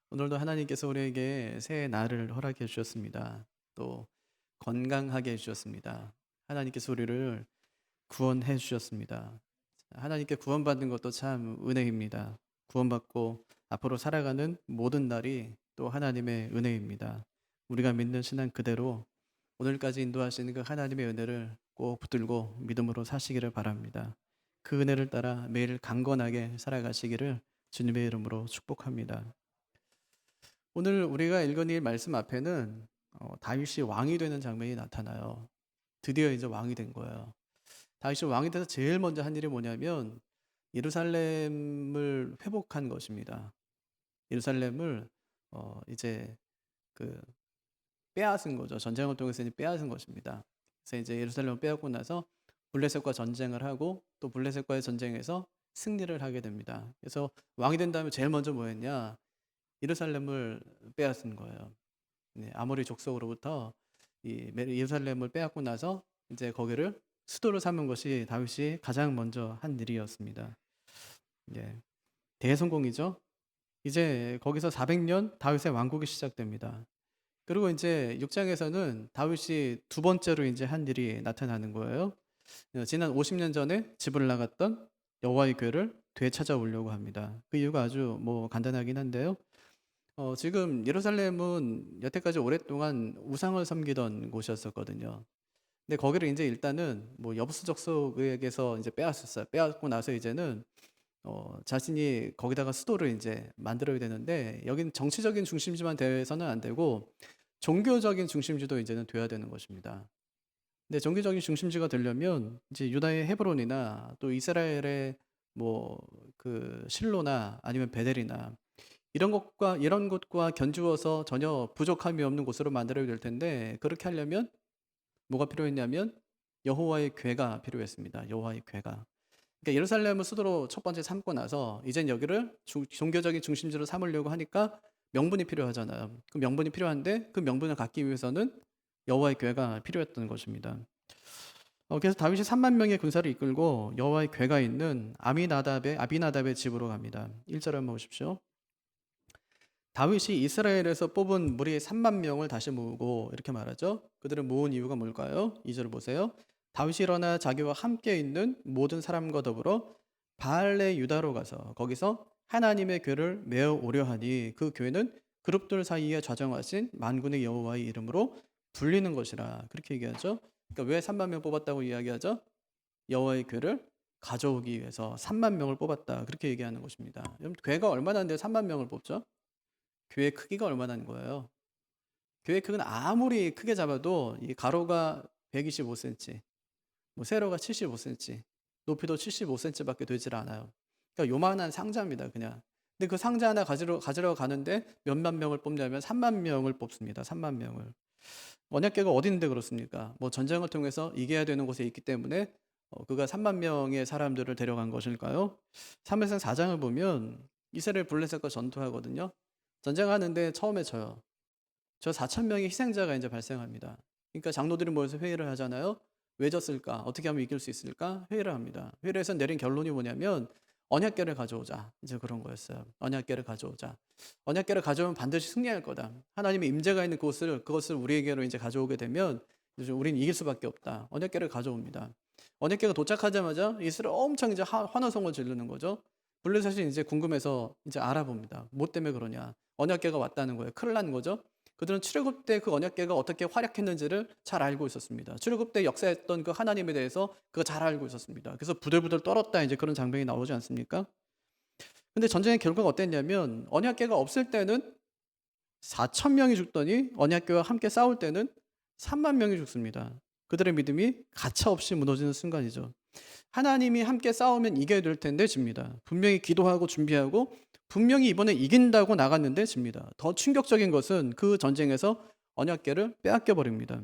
오늘도 하나님께서 우리에게 새 날을 허락해 주셨습니다. 또 건강하게 해 주셨습니다. 하나님께서 우리를 구원해 주셨습니다. 하나님께 구원받는 것도 참 은혜입니다. 구원받고 앞으로 살아가는 모든 날이 또 하나님의 은혜입니다. 우리가 믿는 신앙 그대로 오늘까지 인도하시는 그 하나님의 은혜를 꼭 붙들고 믿음으로 사시기를 바랍니다. 그 은혜를 따라 매일 강건하게 살아가시기를 주님의 이름으로 축복합니다. 오늘 우리가 읽은 이 말씀 앞에는 다윗이 왕이 되는 장면이 나타나요. 드디어 이제 왕이 된 거예요. 다윗이 왕이 돼서 제일 먼저 한 일이 뭐냐면 예루살렘을 회복한 것입니다. 예루살렘을 이제 그 빼앗은 거죠. 전쟁을 통해서 이제 빼앗은 것입니다. 그래서 이제 예루살렘을 빼앗고 나서 블레셋과 전쟁을 하고 또 블레셋과의 전쟁에서 승리를 하게 됩니다. 그래서 왕이 된 다음에 제일 먼저 뭐 했냐? 예루살렘을 빼앗은 거예요. 네, 아모리 족속으로부터 이 예루살렘을 빼앗고 나서 이제 거기를 수도로 삼은 것이 다윗이 가장 먼저 한 일이었습니다. 예, 대성공이죠. 이제 거기서 400년 다윗의 왕국이 시작됩니다. 그리고 이제 6장에서는 다윗이 두 번째로 이제 한 일이 나타나는 거예요. 지난 50년 전에 집을 나갔던 여호와의 궤를 되찾아오려고 합니다. 그 이유가 아주 뭐 간단하긴 한데요. 지금 예루살렘은 여태까지 오랫동안 우상을 섬기던 곳이었었거든요. 근데 거기를 이제 일단은 뭐 여부수 족속에게서 이제 빼앗았어요. 빼앗고 나서 이제는 자신이 거기다가 수도를 이제 만들어야 되는데 여긴 정치적인 중심지만 돼서는 안 되고 종교적인 중심지도 이제는 돼야 되는 것입니다. 근데 종교적인 중심지가 되려면 이제 유다의 헤브론이나 또 이스라엘의 뭐 그 실로나 아니면 베델이나 이런 것과 견주어서 전혀 부족함이 없는 곳으로 만들어야 될 텐데 그렇게 하려면 뭐가 필요했냐면 여호와의 궤가 필요했습니다. 여호와의 궤가. 그러니까 예루살렘을 수도로 첫 번째 삼고 나서 이젠 여기를 종교적인 중심지로 삼으려고 하니까 명분이 필요하잖아요. 그 명분이 필요한데 그 명분을 갖기 위해서는 여호와의 궤가 필요했던 것입니다. 그래서 다윗이 3만 명의 군사를 이끌고 여호와의 궤가 있는 아비나답의 집으로 갑니다. 1절 한번 보십시오. 다윗이 이스라엘에서 뽑은 무리 3만 명을 다시 모으고 이렇게 말하죠. 그들을 모은 이유가 뭘까요? 2절을 보세요. 다윗이 일어나 자기와 함께 있는 모든 사람과 더불어 바알레 유다로 가서 거기서 하나님의 궤를 메어 오려 하니 그 궤는 그룹들 사이에 좌정하신 만군의 여호와의 이름으로 불리는 것이라 그렇게 얘기하죠. 그러니까 왜 3만 명 뽑았다고 이야기하죠? 여호와의 궤를 가져오기 위해서 3만 명을 뽑았다 그렇게 얘기하는 것입니다. 여러분 궤가 얼마나 되는데 3만 명을 뽑죠? 교회 크기가 얼마나인 거예요. 교회 크기는 아무리 크게 잡아도 이 가로가 125cm, 뭐 세로가 75cm, 높이도 75cm밖에 되질 않아요. 그러니까 요만한 상자입니다, 그냥. 근데 그 상자 하나 가지러 가는데 몇만 명을 뽑냐면 3만 명을 뽑습니다. 3만 명을. 언약궤가 어디 있는데 그렇습니까? 뭐 전쟁을 통해서 이겨야 되는 곳에 있기 때문에 그가 3만 명의 사람들을 데려간 것일까요? 사무엘상 4장을 보면 이스라엘 블레셋과 전투하거든요. 전쟁하는데 처음에 져요. 저 4천 명의 희생자가 이제 발생합니다. 그러니까 장로들이 모여서 회의를 하잖아요. 왜 졌을까? 어떻게 하면 이길 수 있을까? 회의를 합니다. 회의를 해서 내린 결론이 뭐냐면 언약궤를 가져오자. 이제 그런 거였어요. 언약궤를 가져오자. 언약궤를 가져오면 반드시 승리할 거다. 하나님의 임재가 있는 그것을 우리에게로 이제 가져오게 되면 이제 우리는 이길 수밖에 없다. 언약궤를 가져옵니다. 언약궤가 도착하자마자 이스라엘 엄청 이제 환호성을 지르는 거죠. 블레셋이 이제 궁금해서 이제 알아봅니다. 뭐 때문에 그러냐? 언약궤가 왔다는 거예요. 큰일 난 거죠. 그들은 출애굽 때 그 언약궤가 어떻게 활약했는지를 잘 알고 있었습니다. 출애굽 때 역사했던 그 하나님에 대해서 그거 잘 알고 있었습니다. 그래서 부들부들 떨었다 이제 그런 장면이 나오지 않습니까? 근데 전쟁의 결과가 어땠냐면 언약궤가 없을 때는 4천 명이 죽더니 언약궤와 함께 싸울 때는 3만 명이 죽습니다. 그들의 믿음이 가차없이 무너지는 순간이죠. 하나님이 함께 싸우면 이겨야 될 텐데 집니다. 분명히 기도하고 준비하고 분명히 이번에 이긴다고 나갔는데 집니다. 더 충격적인 것은 그 전쟁에서 언약궤를 빼앗겨 버립니다.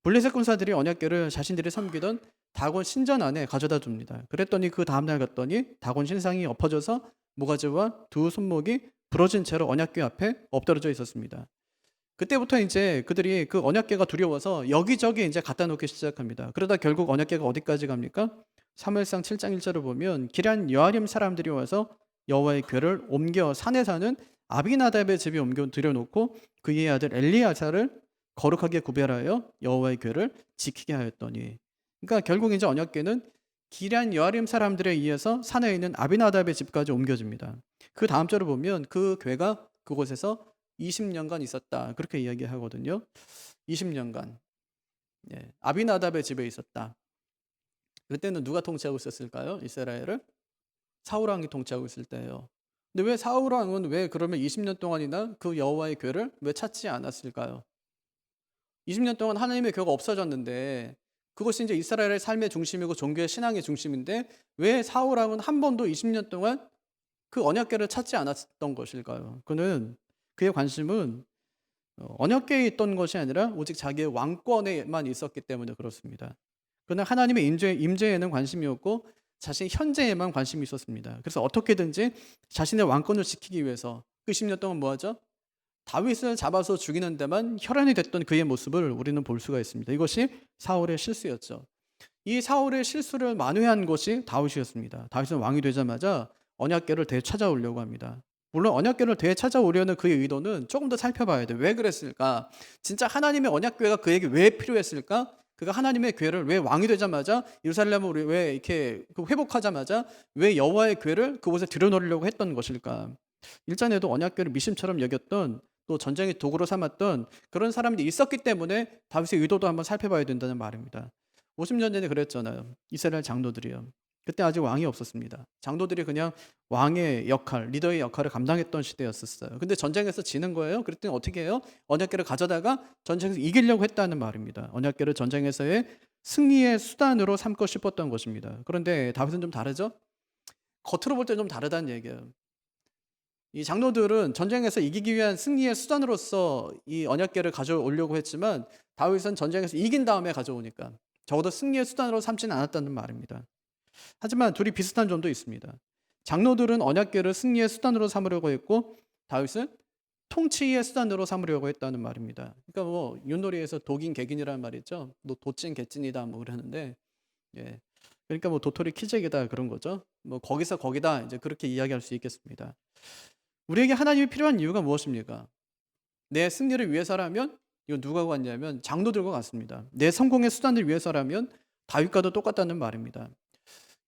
블레셋 군사들이 언약궤를 자신들이 섬기던 다곤 신전 안에 가져다 둡니다. 그랬더니 그 다음날 갔더니 다곤 신상이 엎어져서 모가지와 두 손목이 부러진 채로 언약궤 앞에 엎드러져 있었습니다. 그때부터 이제 그들이 그 언약궤가 두려워서 여기저기 이제 갖다 놓기 시작합니다. 그러다 결국 언약궤가 어디까지 갑니까? 사무엘상 7장 1절을 보면 기럇 여아림 사람들이 와서 여호와의 궤를 옮겨 산에 사는 아비나답의 집에 옮겨 들여놓고 그의 아들 엘리야사를 거룩하게 구별하여 여호와의 궤를 지키게 하였더니. 그러니까 결국 이제 언약궤는 기럇 여아림 사람들에 의해서 산에 있는 아비나답의 집까지 옮겨집니다. 그 다음 절을 보면 그 궤가 그곳에서 20년간 있었다, 그렇게 이야기하거든요. 20년간 아비나답의 집에 있었다. 그때는 누가 통치하고 있었을까요? 이스라엘을 사울 왕이 통치하고 있을 때예요. 근데 왜 사울 왕은 왜 그러면 20년 동안이나 그 여호와의 궤를 왜 찾지 않았을까요? 20년 동안 하나님의 궤가 없어졌는데 그것이 이제 이스라엘의 삶의 중심이고 종교의 신앙의 중심인데 왜 사울 왕은 한 번도 20년 동안 그 언약궤를 찾지 않았던 것일까요? 그의 관심은 언약궤에 있던 것이 아니라 오직 자기의 왕권에만 있었기 때문에 그렇습니다. 그러나 하나님의 임재에는 관심이 없고 자신의 현재에만 관심이 있었습니다. 그래서 어떻게든지 자신의 왕권을 지키기 위해서 그 10년 동안 뭐하죠? 다윗을 잡아서 죽이는 데만 혈안이 됐던 그의 모습을 우리는 볼 수가 있습니다. 이것이 사울의 실수였죠. 이 사울의 실수를 만회한 것이 다윗이었습니다. 다윗은 왕이 되자마자 언약궤를 되찾아오려고 합니다. 물론 언약궤를 되찾아오려는 그의 의도는 조금 더 살펴봐야 돼요. 왜 그랬을까? 진짜 하나님의 언약궤가 그에게 왜 필요했을까? 그가 하나님의 궤를 왜 왕이 되자마자 예루살렘을 왜 이렇게 회복하자마자 왜 여호와의 궤를 그곳에 들여놓으려고 했던 것일까? 일전에도 언약궤를 미심처럼 여겼던, 또 전쟁의 도구로 삼았던 그런 사람들이 있었기 때문에 다윗의 의도도 한번 살펴봐야 된다는 말입니다. 50년 전에 그랬잖아요. 이스라엘 장로들이요. 그때 아직 왕이 없었습니다. 장로들이 그냥 왕의 역할, 리더의 역할을 감당했던 시대였었어요. 근데 전쟁에서 지는 거예요. 그랬더니 어떻게 해요? 언약궤를 가져다가 전쟁에서 이기려고 했다는 말입니다. 언약궤를 전쟁에서의 승리의 수단으로 삼고 싶었던 것입니다. 그런데 다윗은 좀 다르죠? 겉으로 볼 때 좀 다르다는 얘기예요. 이 장로들은 전쟁에서 이기기 위한 승리의 수단으로서 이 언약궤를 가져오려고 했지만 다윗은 전쟁에서 이긴 다음에 가져오니까 적어도 승리의 수단으로 삼지는 않았다는 말입니다. 하지만 둘이 비슷한 점도 있습니다. 장로들은 언약궤를 승리의 수단으로 삼으려고 했고 다윗은 통치의 수단으로 삼으려고 했다는 말입니다. 그러니까 뭐 윷놀이에서 독인 개긴이라는 말이 있죠. 너 도찐 개찐이다 뭐 그러는데, 그러니까 뭐 도토리 키재기다 그런 거죠. 뭐 거기서 거기다 이제 그렇게 이야기할 수 있겠습니다. 우리에게 하나님이 필요한 이유가 무엇입니까? 내 승리를 위해서라면 이거 누가 왔냐면 장로들과 같습니다. 내 성공의 수단을 위해서라면 다윗과도 똑같다는 말입니다.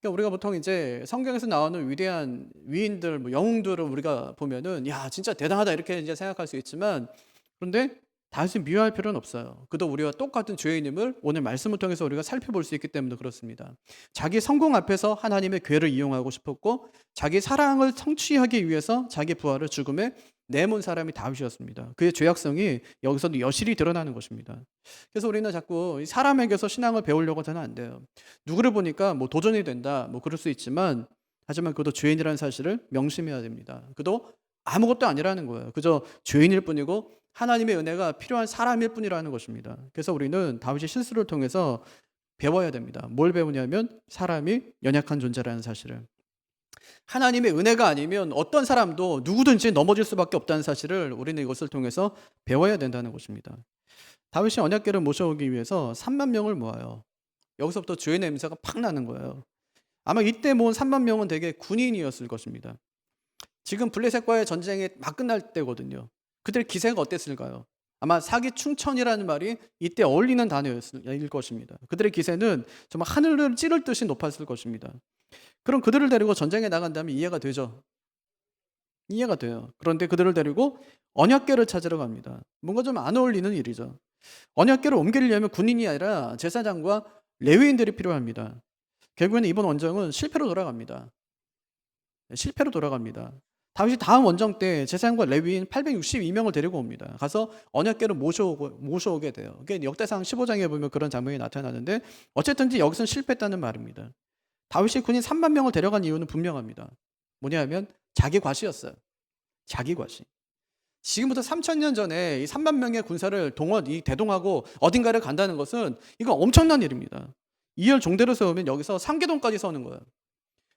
그러니까 우리가 보통 이제 성경에서 나오는 위대한 위인들, 뭐 영웅들을 우리가 보면은 야 진짜 대단하다 이렇게 이제 생각할 수 있지만, 그런데 다윗을 미워할 필요는 없어요. 그도 우리와 똑같은 죄인임을 오늘 말씀을 통해서 우리가 살펴볼 수 있기 때문에 그렇습니다. 자기 성공 앞에서 하나님의 궤를 이용하고 싶었고 자기 사랑을 성취하기 위해서 자기 부하를 죽음에 내몬 사람이 다윗이었습니다. 그의 죄악성이 여기서도 여실히 드러나는 것입니다. 그래서 우리는 자꾸 사람에게서 신앙을 배우려고 하면 안 돼요. 누구를 보니까 뭐 도전이 된다 뭐 그럴 수 있지만, 하지만 그도 죄인이라는 사실을 명심해야 됩니다. 그도 아무것도 아니라는 거예요. 그저 죄인일 뿐이고 하나님의 은혜가 필요한 사람일 뿐이라는 것입니다. 그래서 우리는 다윗의 실수를 통해서 배워야 됩니다. 뭘 배우냐면 사람이 연약한 존재라는 사실을. 하나님의 은혜가 아니면 어떤 사람도 누구든지 넘어질 수밖에 없다는 사실을 우리는 이것을 통해서 배워야 된다는 것입니다. 다윗이 언약궤를 모셔오기 위해서 3만 명을 모아요. 여기서부터 죄의 냄새가 팍 나는 거예요. 아마 이때 모은 3만 명은 대개 군인이었을 것입니다. 지금 블레셋과의 전쟁이 막 끝날 때거든요. 그들의 기세가 어땠을까요? 아마 사기충천이라는 말이 이때 어울리는 단어일 것입니다. 그들의 기세는 정말 하늘을 찌를 듯이 높았을 것입니다. 그럼 그들을 데리고 전쟁에 나간다면 이해가 되죠? 이해가 돼요. 그런데 그들을 데리고 언약궤를 찾으러 갑니다. 뭔가 좀 안 어울리는 일이죠. 언약궤를 옮기려면 군인이 아니라 제사장과 레위인들이 필요합니다. 결국에는 이번 원정은 실패로 돌아갑니다. 다윗이 다음 원정 때 제사장과 레위인 862명을 데리고 옵니다. 가서 언약궤를 모셔오게 돼요. 그게 역대상 15장에 보면 그런 장면이 나타나는데, 어쨌든지 여기서는 실패했다는 말입니다. 다윗이 군인 3만 명을 데려간 이유는 분명합니다. 뭐냐면 자기 과시였어요. 자기 과시. 지금부터 3,000년 전에 이 3만 명의 군사를 대동하고 어딘가를 간다는 것은 이거 엄청난 일입니다. 2열 종대로 세우면 여기서 상계동까지 서는 거예요.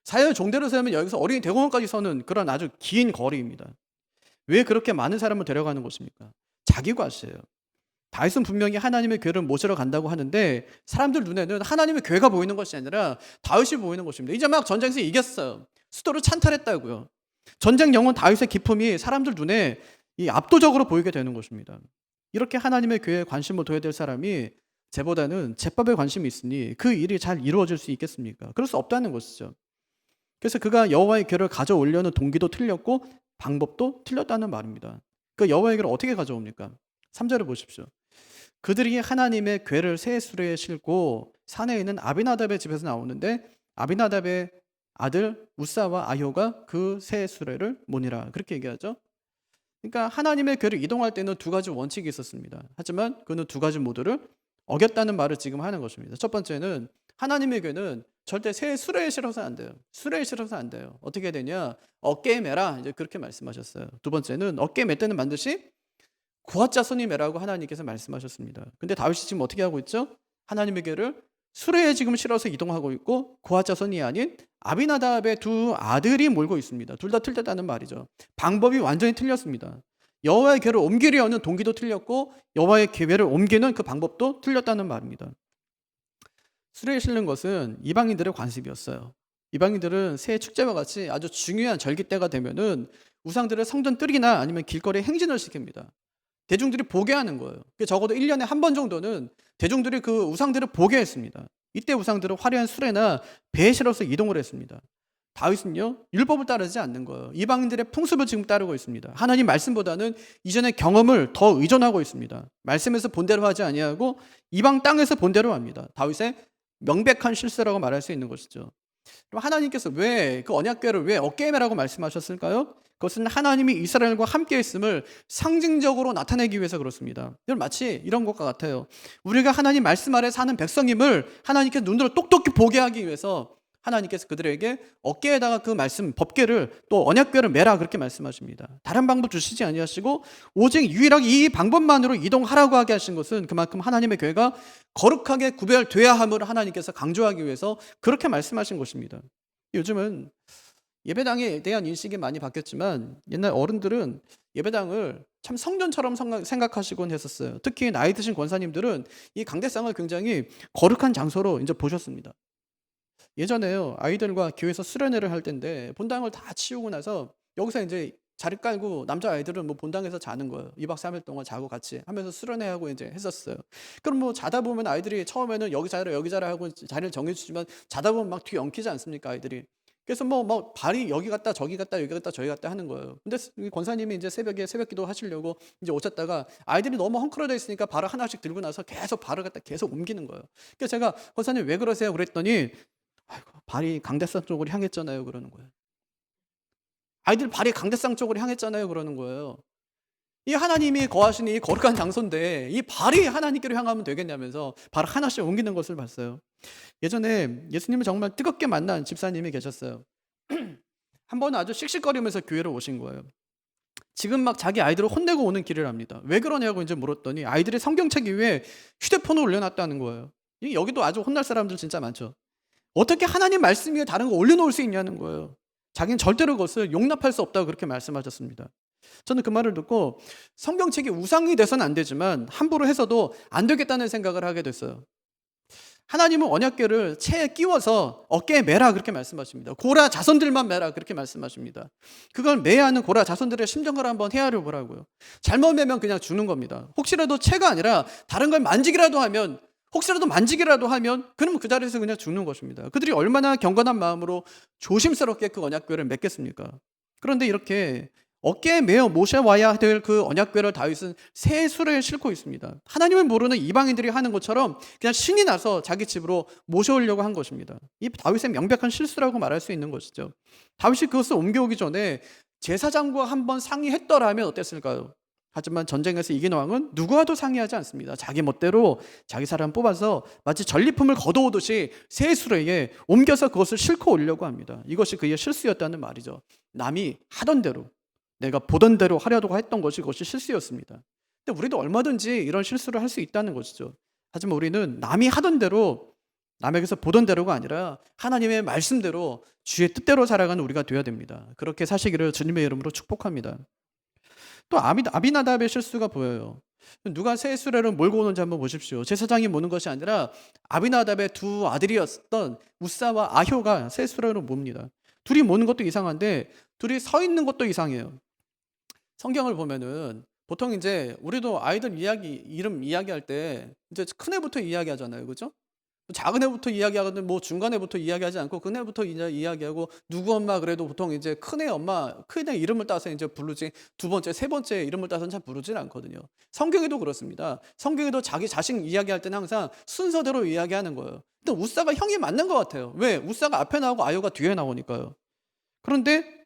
4열 종대로 세우면 여기서 어린이 대공원까지 서는 그런 아주 긴 거리입니다. 왜 그렇게 많은 사람을 데려가는 것입니까? 자기 과시예요. 다윗은 분명히 하나님의 궤를 모시러 간다고 하는데 사람들 눈에는 하나님의 궤가 보이는 것이 아니라 다윗이 보이는 것입니다. 이제 막 전쟁에서 이겼어요. 수도를 찬탈했다고요. 전쟁 영혼 다윗의 기품이 사람들 눈에 이 압도적으로 보이게 되는 것입니다. 이렇게 하나님의 교회에 관심을 둬야 될 사람이 쟤보다는 제법에 관심이 있으니 그 일이 잘 이루어질 수 있겠습니까? 그럴 수 없다는 것이죠. 그래서 그가 여호와의 궤를 가져오려는 동기도 틀렸고 방법도 틀렸다는 말입니다. 그 여호와의 궤를 어떻게 가져옵니까? 3절을 보십시오. 그들이 하나님의 궤를 새 수레에 싣고 산에 있는 아비나답의 집에서 나오는데 아비나답의 아들 우사와 아효가 그 새 수레를 모니라, 그렇게 얘기하죠. 그러니까 하나님의 궤를 이동할 때는 두 가지 원칙이 있었습니다. 하지만 그는 두 가지 모두를 어겼다는 말을 지금 하는 것입니다. 첫 번째는 하나님의 궤는 절대 새 수레에 실어서 안 돼요. 수레에 실어서 안 돼요. 어떻게 되냐? 어깨에 매라, 이제 그렇게 말씀하셨어요. 두 번째는 어깨에 맬 때는 반드시 고아 자손이 매라고 하나님께서 말씀하셨습니다. 근데 다윗이 지금 어떻게 하고 있죠? 하나님의 궤를 수레에 지금 실어서 이동하고 있고 고아 자손이 아닌 아비나답의 두 아들이 몰고 있습니다. 둘 다 틀렸다는 말이죠. 방법이 완전히 틀렸습니다. 여호와의 궤를 옮기려는 동기도 틀렸고 여호와의 궤를 옮기는 그 방법도 틀렸다는 말입니다. 수레에 실는 것은 이방인들의 관습이었어요. 이방인들은 새 축제와 같이 아주 중요한 절기 때가 되면은 우상들을 성전 뜰이나 아니면 길거리에 행진을 시킵니다. 대중들이 보게 하는 거예요. 적어도 1년에 한 번 정도는 대중들이 그 우상들을 보게 했습니다. 이때 우상들은 화려한 수레나 배에 실어서 이동을 했습니다. 다윗은요, 율법을 따르지 않는 거예요. 이방인들의 풍습을 지금 따르고 있습니다. 하나님 말씀보다는 이전의 경험을 더 의존하고 있습니다. 말씀에서 본대로 하지 아니하고 이방 땅에서 본대로 합니다. 다윗의 명백한 실수라고 말할 수 있는 것이죠. 그럼 하나님께서 왜 그 언약궤를 왜 어깨에 매라고 말씀하셨을까요? 그것은 하나님이 이스라엘과 함께 있음을 상징적으로 나타내기 위해서 그렇습니다. 마치 이런 것과 같아요. 우리가 하나님 말씀 아래 사는 백성임을 하나님께서 눈으로 똑똑히 보게 하기 위해서 하나님께서 그들에게 어깨에다가 그 말씀 법궤를 또 언약궤를 매라, 그렇게 말씀하십니다. 다른 방법 주시지 아니하시고 오직 유일하게 이 방법만으로 이동하라고 하게 하신 것은 그만큼 하나님의 교회가 거룩하게 구별돼야 함을 하나님께서 강조하기 위해서 그렇게 말씀하신 것입니다. 요즘은 예배당에 대한 인식이 많이 바뀌었지만 옛날 어른들은 예배당을 참 성전처럼 생각하시곤 했었어요. 특히 나이 드신 권사님들은 이 강대상을 굉장히 거룩한 장소로 이제 보셨습니다. 예전에요, 아이들과 교회에서 수련회를 할 때인데 본당을 다 치우고 나서 여기서 이제 자리 깔고 남자 아이들은 뭐 본당에서 자는 거예요. 2박 3일 동안 자고 같이 하면서 수련회하고 이제 했었어요. 그럼 뭐 자다 보면 아이들이 처음에는 여기 자라 여기 자라 하고 자리를 정해주지만 자다 보면 막 뒤에 엉키지 않습니까, 아이들이? 그래서 뭐 발이 여기 갔다 저기 갔다 여기 갔다 저기 갔다 하는 거예요. 근데 권사님이 이제 새벽에 새벽기도 하시려고 이제 오셨다가 아이들이 너무 헝클어져 있으니까 발을 하나씩 들고 나서 계속 발을 갖다 계속 옮기는 거예요. 그래서 제가 권사님 왜 그러세요? 그랬더니 아이고, 발이 강대상 쪽으로 향했잖아요, 그러는 거예요. 아이들 발이 강대상 쪽으로 향했잖아요, 그러는 거예요. 이 하나님이 거하시는 이 거룩한 장소인데 이 발이 하나님께로 향하면 되겠냐면서 발을 하나씩 옮기는 것을 봤어요. 예전에 예수님을 정말 뜨겁게 만난 집사님이 계셨어요. 한 번은 아주 씩씩거리면서 교회로 오신 거예요. 지금 막 자기 아이들을 혼내고 오는 길을 합니다. 왜 그러냐고 이제 물었더니 아이들이 성경책 위에 휴대폰을 올려놨다는 거예요. 여기도 아주 혼날 사람들 진짜 많죠. 어떻게 하나님 말씀 위에 다른 거 올려놓을 수 있냐는 거예요. 자기는 절대로 그것을 용납할 수 없다고 그렇게 말씀하셨습니다. 저는 그 말을 듣고 성경책이 우상이 돼서는 안 되지만 함부로 해서도 안 되겠다는 생각을 하게 됐어요. 하나님은 언약궤를 채에 끼워서 어깨에 매라, 그렇게 말씀하십니다. 고라 자손들만 매라, 그렇게 말씀하십니다. 그걸 매야 하는 고라 자손들의 심정을 한번 헤아려 보라고요. 잘못 매면 그냥 죽는 겁니다. 혹시라도 채가 아니라 다른 걸 만지기라도 하면 그러면 그 자리에서 그냥 죽는 것입니다. 그들이 얼마나 경건한 마음으로 조심스럽게 그 언약궤를 맺겠습니까? 그런데 이렇게 어깨에 매어 모셔와야 될 그 언약궤를 다윗은 새 수레에 싣고 있습니다. 하나님을 모르는 이방인들이 하는 것처럼 그냥 신이 나서 자기 집으로 모셔오려고 한 것입니다. 이 다윗의 명백한 실수라고 말할 수 있는 것이죠. 다윗이 그것을 옮겨오기 전에 제사장과 한번 상의했더라면 어땠을까요? 하지만 전쟁에서 이긴 왕은 누구와도 상의하지 않습니다. 자기 멋대로 자기 사람 뽑아서 마치 전리품을 걷어오듯이 새 수레에 옮겨서 그것을 싣고 오려고 합니다. 이것이 그의 실수였다는 말이죠. 남이 하던 대로, 내가 보던 대로 하려고 했던 것이 그것이 실수였습니다. 근데 우리도 얼마든지 이런 실수를 할 수 있다는 것이죠. 하지만 우리는 남이 하던 대로, 남에게서 보던 대로가 아니라 하나님의 말씀대로 주의 뜻대로 살아가는 우리가 되어야 됩니다. 그렇게 사시기를 주님의 이름으로 축복합니다. 또 아비나답의 실수가 보여요. 누가 새 수레를 몰고 오는지 한번 보십시오. 제사장이 모는 것이 아니라 아비나답의 두 아들이었던 우사와 아효가 새 수레를 몹니다. 둘이 모는 것도 이상한데 둘이 서 있는 것도 이상해요. 성경을 보면은 보통 이제 우리도 아이들 이름 이야기할 때 이제 큰 애부터 이야기하잖아요. 그죠? 작은 애부터 이야기하거든 뭐 중간 애부터 이야기하지 않고 큰 애부터 이제 이야기하고 누구 엄마 그래도 보통 이제 큰 애 이름을 따서 이제 부르지 두 번째, 세 번째 이름을 따서는 잘 부르질 않거든요. 성경에도 그렇습니다. 성경에도 자기 자식 이야기할 때는 항상 순서대로 이야기하는 거예요. 근데 우사가 형이 맞는 것 같아요. 왜? 우사가 앞에 나오고 아요가 뒤에 나오니까요. 그런데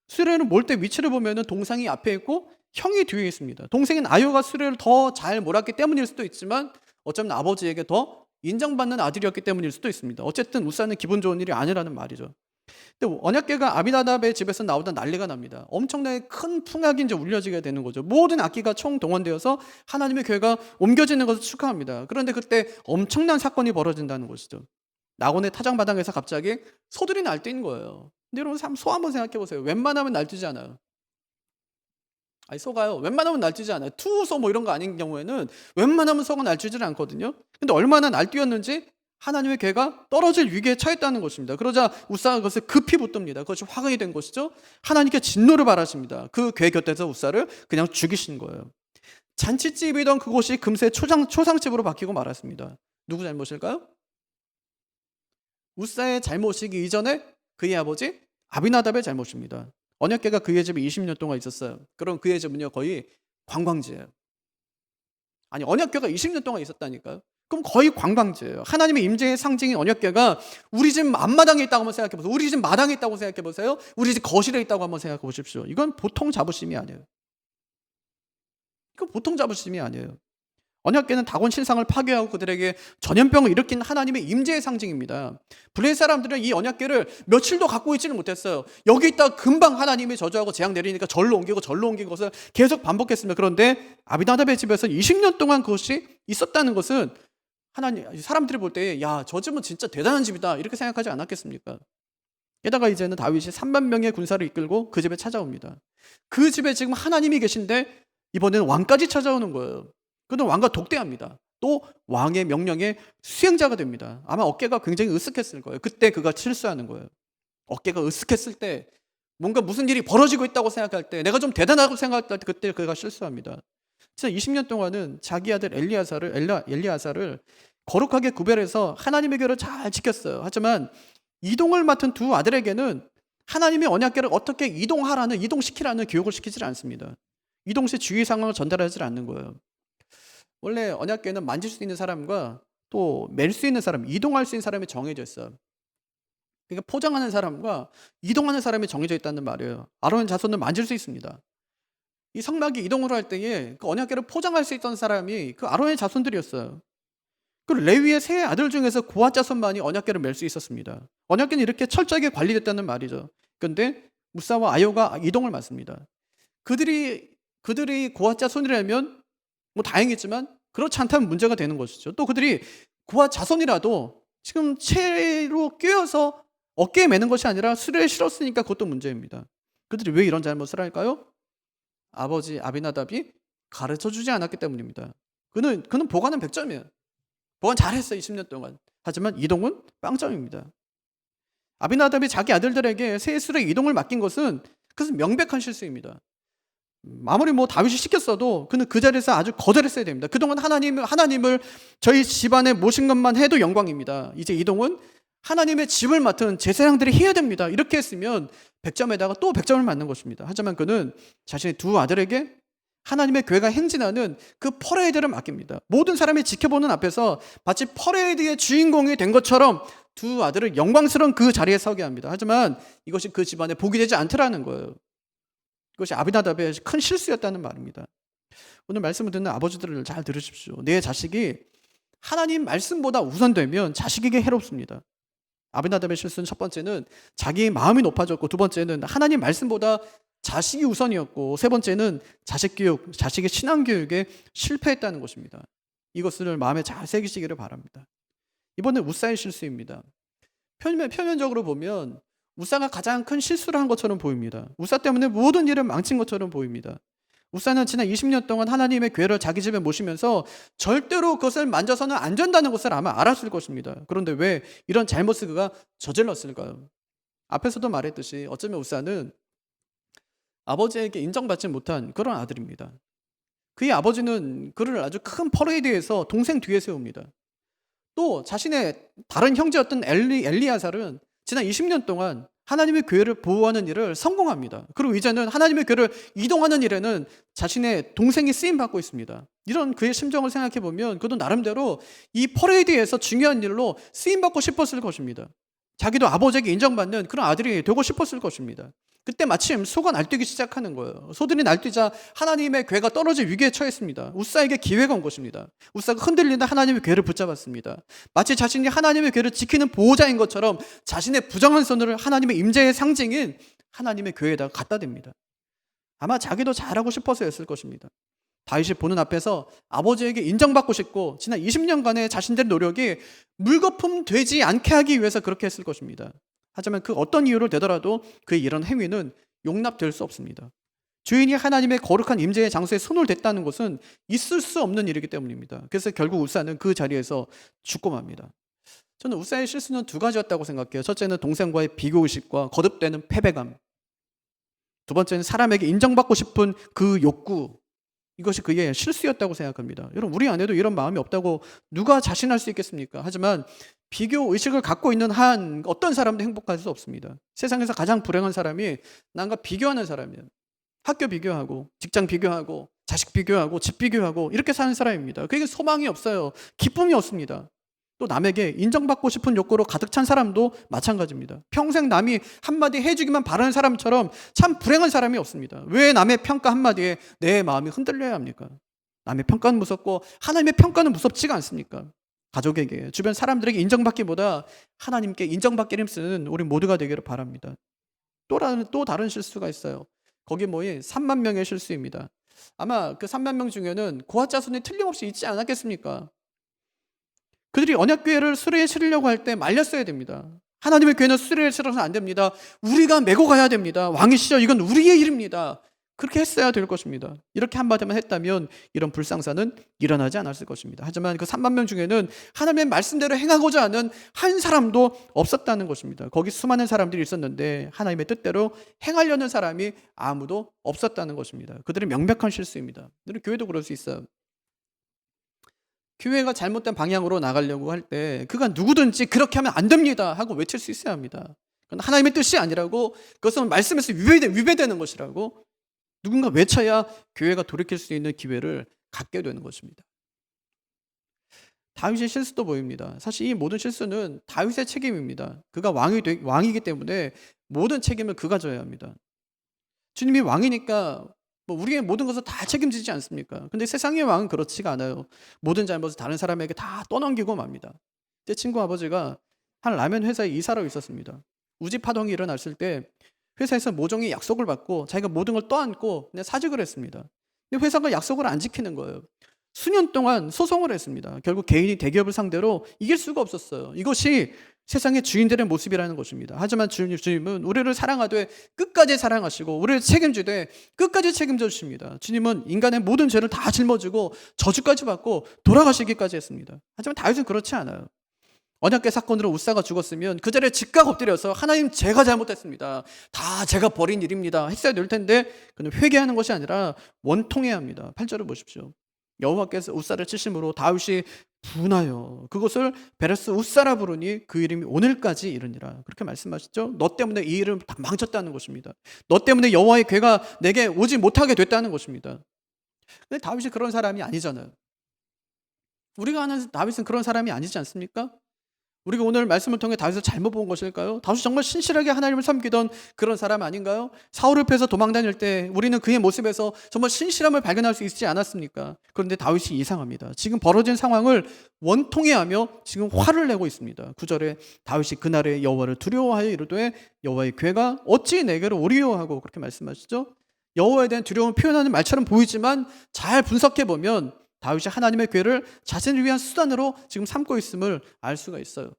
수레는 몰 때 위치를 보면은 동생이 앞에 있고 형이 뒤에 있습니다. 동생인 아요가 수레를 더 잘 몰았기 때문일 수도 있지만 어쩌면 아버지에게 더 인정받는 아들이었기 때문일 수도 있습니다. 어쨌든 우사는 기분 좋은 일이 아니라는 말이죠. 근데 언약궤가 아비나답의 집에서 나오다 난리가 납니다. 엄청나게 큰 풍악이 이제 울려지게 되는 거죠. 모든 악기가 총동원되어서 하나님의 교회가 옮겨지는 것을 축하합니다. 그런데 그때 엄청난 사건이 벌어진다는 것이죠. 낙원의 타작마당에서 갑자기 소들이 날뛰는 거예요. 근데 여러분 소 한번 생각해 보세요. 웬만하면 날뛰지 않아요. 아니 소가요. 웬만하면 날뛰지 않아요. 투소 뭐 이런 거 아닌 경우에는 웬만하면 소가 날뛰지를 않거든요. 근데 얼마나 날뛰었는지 하나님의 괴가 떨어질 위기에 처했다는 것입니다. 그러자 우사가 그것을 급히 붙듭니다. 그것이 화근이 된 것이죠. 하나님께 진노를 바라십니다. 그 괴 곁에서 우사를 그냥 죽이신 거예요. 잔치집이던 그곳이 금세 초상집으로 바뀌고 말았습니다. 누구 잘못일까요? 우사의 잘못이기 이전에 그의 아버지 아비나답의 잘못입니다. 언약궤가 그의 집에 20년 동안 있었어요. 그럼 그의 집은요 거의 관광지예요. 아니 언약궤가 20년 동안 있었다니까요. 그럼 거의 관광지예요. 하나님의 임재의 상징인 언약궤가 우리 집 앞마당에 있다고 한번 생각해 보세요. 우리 집 마당에 있다고 생각해 보세요. 우리 집 거실에 있다고 한번 생각해 보십시오. 이건 보통 자부심이 아니에요. 이건 보통 자부심이 아니에요. 언약궤는 다곤 신상을 파괴하고 그들에게 전염병을 일으킨 하나님의 임재의 상징입니다. 블레셋 사람들은 이 언약궤를 며칠도 갖고 있지는 못했어요. 여기 있다가 금방 하나님이 저주하고 재앙 내리니까 절로 옮기고 것을 계속 반복했습니다. 그런데 아비나답의 집에서 20년 동안 그것이 있었다는 것은 사람들이 볼 때 야, 저 집은 진짜 대단한 집이다 이렇게 생각하지 않았겠습니까? 게다가 이제는 다윗이 3만 명의 군사를 이끌고 그 집에 찾아옵니다. 그 집에 지금 하나님이 계신데 이번에는 왕까지 찾아오는 거예요. 그는 왕과 독대합니다. 또 왕의 명령에 수행자가 됩니다. 아마 어깨가 굉장히 으쓱했을 거예요. 그때 그가 실수하는 거예요. 어깨가 으쓱했을 때 뭔가 무슨 일이 벌어지고 있다고 생각할 때 내가 좀 대단하다고 생각할 때 그때 그가 실수합니다. 진짜 20년 동안은 자기 아들 엘리야사를 거룩하게 구별해서 하나님의 교를 잘 지켰어요. 하지만 이동을 맡은 두 아들에게는 하나님의 언약궤를 어떻게 이동시키라는 교육을 시키지 않습니다. 이동 시 주의 상황을 전달하지 않는 거예요. 원래 언약궤는 만질 수 있는 사람과 또 멜 수 있는 사람, 이동할 수 있는 사람이 정해져 있어요. 그러니까 포장하는 사람과 이동하는 사람이 정해져 있다는 말이에요. 아론의 자손은 만질 수 있습니다. 이 성막이 이동을 할 때에 그 언약궤를 포장할 수 있던 사람이 그 아론의 자손들이었어요. 그 레위의 세 아들 중에서 고핫 자손만이 언약궤를 멜 수 있었습니다. 언약궤는 이렇게 철저하게 관리됐다는 말이죠. 그런데 무사와 아요가 이동을 맡습니다. 그들이 고핫 자손이라면 뭐 다행이지만 그렇지 않다면 문제가 되는 것이죠. 또 그들이 고핫 자손이라도 지금 채로 꿰어서 어깨에 매는 것이 아니라 수레에 실었으니까 그것도 문제입니다. 그들이 왜 이런 잘못을 할까요? 아버지 아비나답이 가르쳐주지 않았기 때문입니다. 그는 보관은 100점이에요. 보관 잘했어요. 20년 동안. 하지만 이동은 빵점입니다. 아비나답이 자기 아들들에게 새 수레 이동을 맡긴 것은 그것은 명백한 실수입니다. 아무리 뭐 다윗이 시켰어도 그는 그 자리에서 아주 거절했어야 됩니다. 그동안 하나님을 저희 집안에 모신 것만 해도 영광입니다. 이제 이동은 하나님의 집을 맡은 제사장들이 해야 됩니다. 이렇게 했으면 100점에다가 또 100점을 맞는 것입니다. 하지만 그는 자신의 두 아들에게 하나님의 교회가 행진하는 그 퍼레이드를 맡깁니다. 모든 사람이 지켜보는 앞에서 마치 퍼레이드의 주인공이 된 것처럼 두 아들을 영광스러운 그 자리에 서게 합니다. 하지만 이것이 그 집안에 복이 되지 않더라는 거예요. 그것이 아비나답의 큰 실수였다는 말입니다. 오늘 말씀을 듣는 아버지들을 잘 들으십시오. 내 자식이 하나님 말씀보다 우선되면 자식에게 해롭습니다. 아비나답의 실수는 첫 번째는 자기의 마음이 높아졌고, 두 번째는 하나님 말씀보다 자식이 우선이었고, 세 번째는 자식의 신앙 교육에 실패했다는 것입니다. 이것을 마음에 잘 새기시기를 바랍니다. 이번에 우사의 실수입니다. 표면적으로 보면 우사가 가장 큰 실수를 한 것처럼 보입니다. 우사 때문에 모든 일을 망친 것처럼 보입니다. 우사는 지난 20년 동안 하나님의 궤를 자기 집에 모시면서 절대로 그것을 만져서는 안 된다는 것을 아마 알았을 것입니다. 그런데 왜 이런 잘못을 그가 저질렀을까요? 앞에서도 말했듯이 어쩌면 우사는 아버지에게 인정받지 못한 그런 아들입니다. 그의 아버지는 그를 아주 큰 퍼레이드에서 동생 뒤에 세웁니다. 또 자신의 다른 형제였던 엘리야살은 지난 20년 동안 하나님의 교회를 보호하는 일을 성공합니다. 그리고 이제는 하나님의 교회를 이동하는 일에는 자신의 동생이 쓰임받고 있습니다. 이런 그의 심정을 생각해 보면 그도 나름대로 이 퍼레이드에서 중요한 일로 쓰임받고 싶었을 것입니다. 자기도 아버지에게 인정받는 그런 아들이 되고 싶었을 것입니다. 그때 마침 소가 날뛰기 시작하는 거예요. 소들이 날뛰자 하나님의 궤가 떨어질 위기에 처했습니다. 우사에게 기회가 온 것입니다. 우사가 흔들린다 하나님의 궤를 붙잡았습니다. 마치 자신이 하나님의 궤를 지키는 보호자인 것처럼 자신의 부정한 손을 하나님의 임재의 상징인 하나님의 궤에다가 갖다 댑니다. 아마 자기도 잘하고 싶어서였을 것입니다. 다윗이 보는 앞에서 아버지에게 인정받고 싶고 지난 20년간의 자신들의 노력이 물거품 되지 않게 하기 위해서 그렇게 했을 것입니다. 하지만 그 어떤 이유를 대더라도 그의 이런 행위는 용납될 수 없습니다. 주인이 하나님의 거룩한 임재의 장소에 손을 댔다는 것은 있을 수 없는 일이기 때문입니다. 그래서 결국 우사는 그 자리에서 죽고 맙니다. 저는 우사의 실수는 두 가지였다고 생각해요. 첫째는 동생과의 비교의식과 거듭되는 패배감. 두 번째는 사람에게 인정받고 싶은 그 욕구. 이것이 그의 실수였다고 생각합니다. 여러분, 우리 안에도 이런 마음이 없다고 누가 자신할 수 있겠습니까? 하지만 비교 의식을 갖고 있는 한 어떤 사람도 행복할 수 없습니다. 세상에서 가장 불행한 사람이 남과 비교하는 사람이에요. 학교 비교하고 직장 비교하고 자식 비교하고 집 비교하고 이렇게 사는 사람입니다. 그게 소망이 없어요. 기쁨이 없습니다. 또 남에게 인정받고 싶은 욕구로 가득 찬 사람도 마찬가지입니다. 평생 남이 한마디 해주기만 바라는 사람처럼 참 불행한 사람이 없습니다. 왜 남의 평가 한마디에 내 마음이 흔들려야 합니까? 남의 평가는 무섭고 하나님의 평가는 무섭지가 않습니까? 가족에게, 주변 사람들에게 인정받기보다 하나님께 인정받기를 힘쓰는 우리 모두가 되기를 바랍니다. 또 다른 실수가 있어요. 거기 뭐이 3만 명의 실수입니다. 아마 그 3만 명 중에는 고아 자손이 틀림없이 있지 않았겠습니까? 그들이 언약궤를 수레에 실으려고 할 때 말렸어야 됩니다. 하나님의 교회는 수레에 실어서는 안 됩니다. 우리가 메고 가야 됩니다. 왕이시여, 이건 우리의 일입니다. 그렇게 했어야 될 것입니다. 이렇게 한마디만 했다면 이런 불상사는 일어나지 않았을 것입니다. 하지만 그 3만 명 중에는 하나님의 말씀대로 행하고자 하는 한 사람도 없었다는 것입니다. 거기 수많은 사람들이 있었는데 하나님의 뜻대로 행하려는 사람이 아무도 없었다는 것입니다. 그들의 명백한 실수입니다. 우리 교회도 그럴 수 있어요. 교회가 잘못된 방향으로 나가려고 할 때 그가 누구든지 그렇게 하면 안 됩니다 하고 외칠 수 있어야 합니다. 그건 하나님의 뜻이 아니라고, 그것은 말씀에서 위배되는 것이라고 누군가 외쳐야 교회가 돌이킬 수 있는 기회를 갖게 되는 것입니다. 다윗의 실수도 보입니다. 사실 이 모든 실수는 다윗의 책임입니다. 그가 왕이기 때문에 모든 책임을 그가 져야 합니다. 주님이 왕이니까 우리의 모든 것을 다 책임지지 않습니까? 근데 세상의 왕은 그렇지가 않아요. 모든 잘못을 다른 사람에게 다 떠넘기고 맙니다. 제 친구 아버지가 한 라면 회사에 이사로 있었습니다. 우지 파동이 일어났을 때 회사에서 모종의 약속을 받고 자기가 모든 걸 떠안고 그냥 사직을 했습니다. 근데 회사가 약속을 안 지키는 거예요. 수년 동안 소송을 했습니다. 결국 개인이 대기업을 상대로 이길 수가 없었어요. 이것이 세상의 주인들의 모습이라는 것입니다. 하지만 주님은 우리를 사랑하되 끝까지 사랑하시고 우리를 책임지되 끝까지 책임져 주십니다. 주님은 인간의 모든 죄를 다 짊어지고 저주까지 받고 돌아가시기까지 했습니다. 하지만 다윗은 그렇지 않아요. 언약궤 사건으로 우사가 죽었으면 그 자리에 즉각 엎드려서 하나님, 제가 잘못했습니다. 다 제가 벌인 일입니다 했어야 될 텐데 그는 회개하는 것이 아니라 원통해야 합니다. 8절을 보십시오. 여호와께서 우사를 치심으로 다윗이 분하여 그것을 베레스 우사라 부르니 그 이름이 오늘까지 이르니라. 그렇게 말씀하시죠. 너 때문에 이 일을 다 망쳤다는 것입니다. 너 때문에 여호와의 궤가 내게 오지 못하게 됐다는 것입니다. 근데 다윗이 그런 사람이 아니잖아요. 우리가 아는 다윗은 그런 사람이 아니지 않습니까? 우리가 오늘 말씀을 통해 다윗을 잘못 본 것일까요? 다윗이 정말 신실하게 하나님을 섬기던 그런 사람 아닌가요? 사울을 패해서 도망다닐 때 우리는 그의 모습에서 정말 신실함을 발견할 수 있지 않았습니까? 그런데 다윗이 이상합니다. 지금 벌어진 상황을 원통해하며 지금 화를 내고 있습니다. 9절에 다윗이 그날에 여호와를 두려워하여 이르되 여호와의 궤가 어찌 내게로 오리요 하고 그렇게 말씀하시죠. 여호와에 대한 두려움을 표현하는 말처럼 보이지만 잘 분석해 보면 다윗이 하나님의 궤를 자신을 위한 수단으로 지금 삼고 있음을 알 수가 있어요.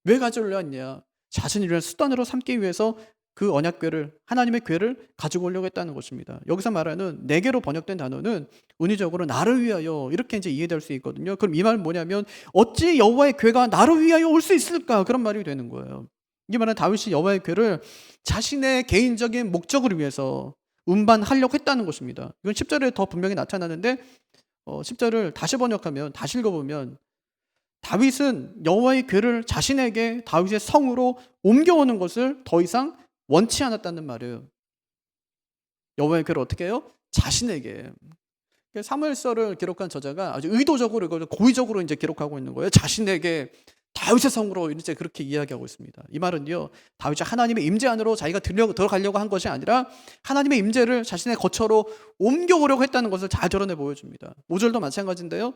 왜 가져오려 했냐? 자신을 위한 수단으로 삼기 위해서 그 언약궤를, 하나님의 궤를 가지고 오려고 했다는 것입니다. 여기서 말하는 내게로 번역된 단어는 은유적으로 나를 위하여 이렇게 이제 이해될 수 있거든요. 그럼 이 말은 뭐냐면 어찌 여호와의 궤가 나를 위하여 올 수 있을까? 그런 말이 되는 거예요. 이 말은 다윗이 여호와의 궤를 자신의 개인적인 목적을 위해서 운반하려고 했다는 것입니다. 이건 10절에 더 분명히 나타나는데 10절을 다시 번역하면, 다시 읽어보면 다윗은 여호와의 궤를 자신에게 다윗의 성으로 옮겨오는 것을 더 이상 원치 않았다는 말이에요. 여호와의 궤를 어떻게 해요? 자신에게. 사무엘서를 기록한 저자가 아주 의도적으로, 고의적으로 이제 기록하고 있는 거예요. 자신에게 다윗의 성으로 이제 그렇게 이야기하고 있습니다. 이 말은요, 다윗이 하나님의 임재 안으로 자기가 들어가려고 한 것이 아니라 하나님의 임재를 자신의 거처로 옮겨오려고 했다는 것을 잘 드러내 보여줍니다. 5절도 마찬가지인데요.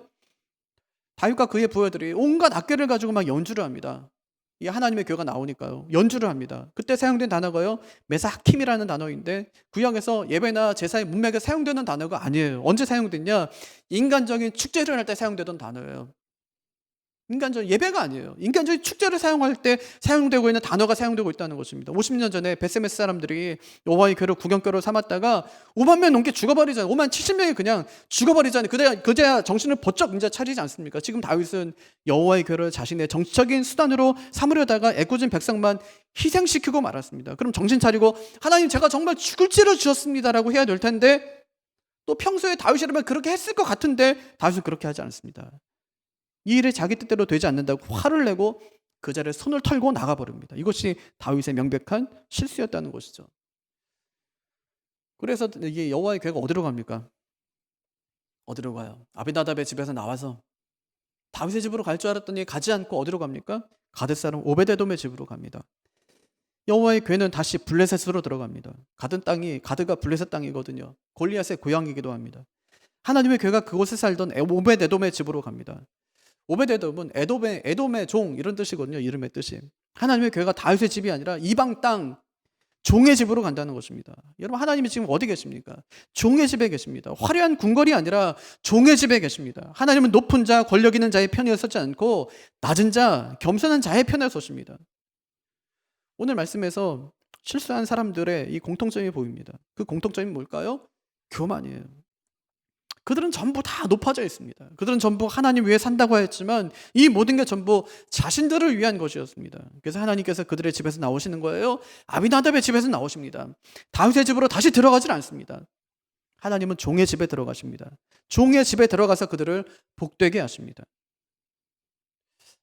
다윗과 그의 부하들이 온갖 악궤를 가지고 막 연주를 합니다. 이 하나님의 교회가 나오니까요. 연주를 합니다. 그때 사용된 단어가요, 메사하킴이라는 단어인데 구약에서 예배나 제사의 문맥에 사용되는 단어가 아니에요. 언제 사용됐냐? 인간적인 축제를 할 때 사용되던 단어예요. 인간적인 예배가 아니에요. 인간적인 축제를 사용할 때 사용되고 있는 단어가 사용되고 있다는 것입니다. 50년 전에 베세메스 사람들이 여호와의 궤를 구경거리로 삼았다가 5만 명 넘게 죽어버리잖아요. 5만 70명이 그냥 죽어버리잖아요. 그제야 정신을 번쩍 이제 차리지 않습니까? 지금 다윗은 여호와의 궤를 자신의 정치적인 수단으로 삼으려다가 애꿎은 백성만 희생시키고 말았습니다. 그럼 정신 차리고 하나님, 제가 정말 죽을 죄를 지었습니다라고 해야 될 텐데, 또 평소에 다윗이라면 그렇게 했을 것 같은데 다윗은 그렇게 하지 않습니다. 이 일이 자기 뜻대로 되지 않는다고 화를 내고 그 자리에 손을 털고 나가버립니다. 이것이 다윗의 명백한 실수였다는 것이죠. 그래서 이게 여호와의 궤가 어디로 갑니까? 어디로 가요? 아비나답의 집에서 나와서 다윗의 집으로 갈 줄 알았더니 가지 않고 어디로 갑니까? 가드 사람 오베데돔의 집으로 갑니다. 여호와의 궤는 다시 블레셋으로 들어갑니다. 가드가 블레셋 땅이거든요. 골리앗의 고향이기도 합니다. 하나님의 궤가 그곳에 살던 오베데돔의 집으로 갑니다. 오베데돔은 에돔의 종, 이런 뜻이거든요. 이름의 뜻이. 하나님의 궤가 다윗의 집이 아니라 이방 땅 종의 집으로 간다는 것입니다. 여러분, 하나님이 지금 어디 계십니까? 종의 집에 계십니다. 화려한 궁궐이 아니라 종의 집에 계십니다. 하나님은 높은 자, 권력 있는 자의 편에 서지 않고 낮은 자, 겸손한 자의 편에 서십니다. 오늘 말씀에서 실수한 사람들의 이 공통점이 보입니다. 그 공통점이 뭘까요? 교만이에요. 그들은 전부 다 높아져 있습니다. 그들은 전부 하나님 위해 산다고 했지만 이 모든 게 전부 자신들을 위한 것이었습니다. 그래서 하나님께서 그들의 집에서 나오시는 거예요. 아비나답의 집에서 나오십니다. 다윗의 집으로 다시 들어가질 않습니다. 하나님은 종의 집에 들어가십니다. 종의 집에 들어가서 그들을 복되게 하십니다.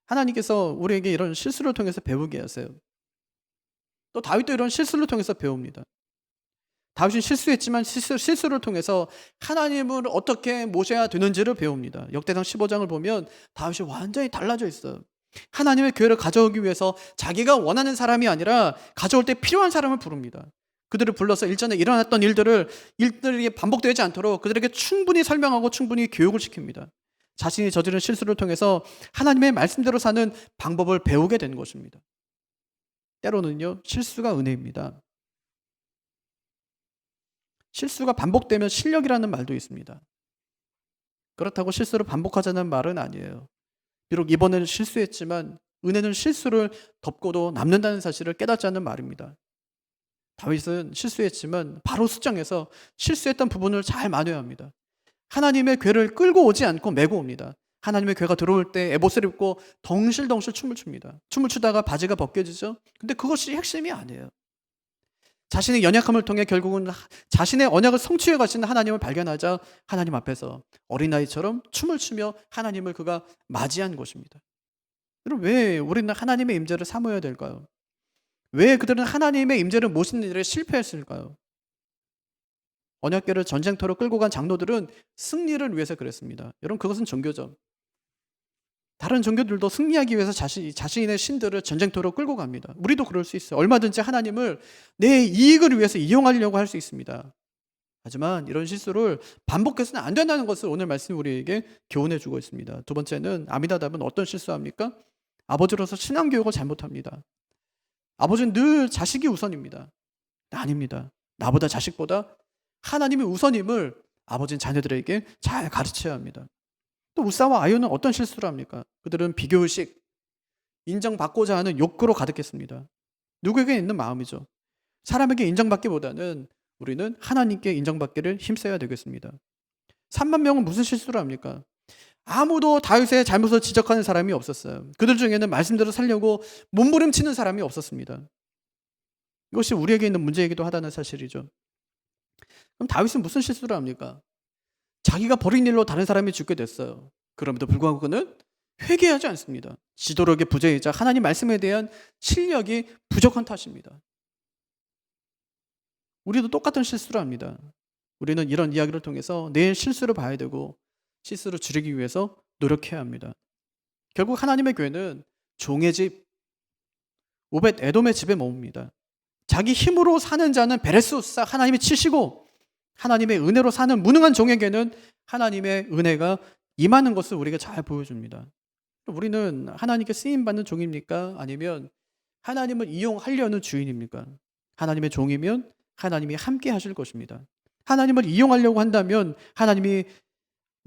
하나님께서 우리에게 이런 실수를 통해서 배우게 하세요. 또 다윗도 이런 실수를 통해서 배웁니다. 다윗이 실수했지만 실수를 통해서 하나님을 어떻게 모셔야 되는지를 배웁니다. 역대상 15장을 보면 다윗이 완전히 달라져 있어요. 하나님의 교회를 가져오기 위해서 자기가 원하는 사람이 아니라 가져올 때 필요한 사람을 부릅니다. 그들을 불러서 일전에 일어났던 일들이 반복되지 않도록 그들에게 충분히 설명하고 충분히 교육을 시킵니다. 자신이 저지른 실수를 통해서 하나님의 말씀대로 사는 방법을 배우게 된 것입니다. 때로는요, 실수가 은혜입니다. 실수가 반복되면 실력이라는 말도 있습니다. 그렇다고 실수를 반복하자는 말은 아니에요. 비록 이번에는 실수했지만 은혜는 실수를 덮고도 남는다는 사실을 깨닫자는 말입니다. 다윗은 실수했지만 바로 수정해서 실수했던 부분을 잘 만회합니다. 하나님의 궤를 끌고 오지 않고 메고 옵니다. 하나님의 궤가 들어올 때 에봇을 입고 덩실덩실 춤을 춥니다. 춤을 추다가 바지가 벗겨지죠. 근데 그것이 핵심이 아니에요. 자신의 연약함을 통해 결국은 자신의 언약을 성취해 가시는 하나님을 발견하자 하나님 앞에서 어린아이처럼 춤을 추며 하나님을 그가 맞이한 것입니다. 그럼 왜 우리는 하나님의 임재를 사모해야 될까요? 왜 그들은 하나님의 임재를 모시는 일에 실패했을까요? 언약궤를 전쟁터로 끌고 간 장로들은 승리를 위해서 그랬습니다. 여러분, 그것은 종교죠. 다른 종교들도 승리하기 위해서 자신의 신들을 전쟁터로 끌고 갑니다. 우리도 그럴 수 있어요. 얼마든지 하나님을 내 이익을 위해서 이용하려고 할 수 있습니다. 하지만 이런 실수를 반복해서는 안 된다는 것을 오늘 말씀이 우리에게 교훈해 주고 있습니다. 두 번째는 아미나답은 어떤 실수합니까? 아버지로서 신앙교육을 잘못합니다. 아버지는 늘 자식이 우선입니다. 아닙니다. 나보다 자식보다 하나님이 우선임을 아버지는 자녀들에게 잘 가르쳐야 합니다. 또 우사와 아유는 어떤 실수를 합니까? 그들은 비교의식, 인정받고자 하는 욕구로 가득했습니다. 누구에게 있는 마음이죠. 사람에게 인정받기보다는 우리는 하나님께 인정받기를 힘써야 되겠습니다. 3만 명은 무슨 실수를 합니까? 아무도 다윗의 잘못을 지적하는 사람이 없었어요. 그들 중에는 말씀대로 살려고 몸부림치는 사람이 없었습니다. 이것이 우리에게 있는 문제이기도 하다는 사실이죠. 그럼 다윗은 무슨 실수를 합니까? 자기가 벌인 일로 다른 사람이 죽게 됐어요. 그럼에도 불구하고 그는 회개하지 않습니다. 지도력의 부재이자 하나님 말씀에 대한 실력이 부족한 탓입니다. 우리도 똑같은 실수를 합니다. 우리는 이런 이야기를 통해서 내 실수를 봐야 되고 실수를 줄이기 위해서 노력해야 합니다. 결국 하나님의 교회는 종의 집, 오벳 에돔의 집에 머뭅니다. 자기 힘으로 사는 자는 베레스우사 하나님이 치시고 하나님의 은혜로 사는 무능한 종에게는 하나님의 은혜가 임하는 것을 우리가 잘 보여줍니다. 우리는 하나님께 쓰임받는 종입니까? 아니면 하나님을 이용하려는 주인입니까? 하나님의 종이면 하나님이 함께 하실 것입니다. 하나님을 이용하려고 한다면 하나님이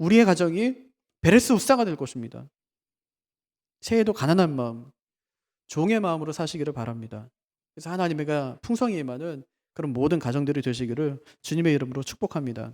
우리의 가정이 베레스우사가 될 것입니다. 새해도 가난한 마음, 종의 마음으로 사시기를 바랍니다. 그래서 하나님의 풍성이 임하는 그런 모든 가정들이 되시기를 주님의 이름으로 축복합니다.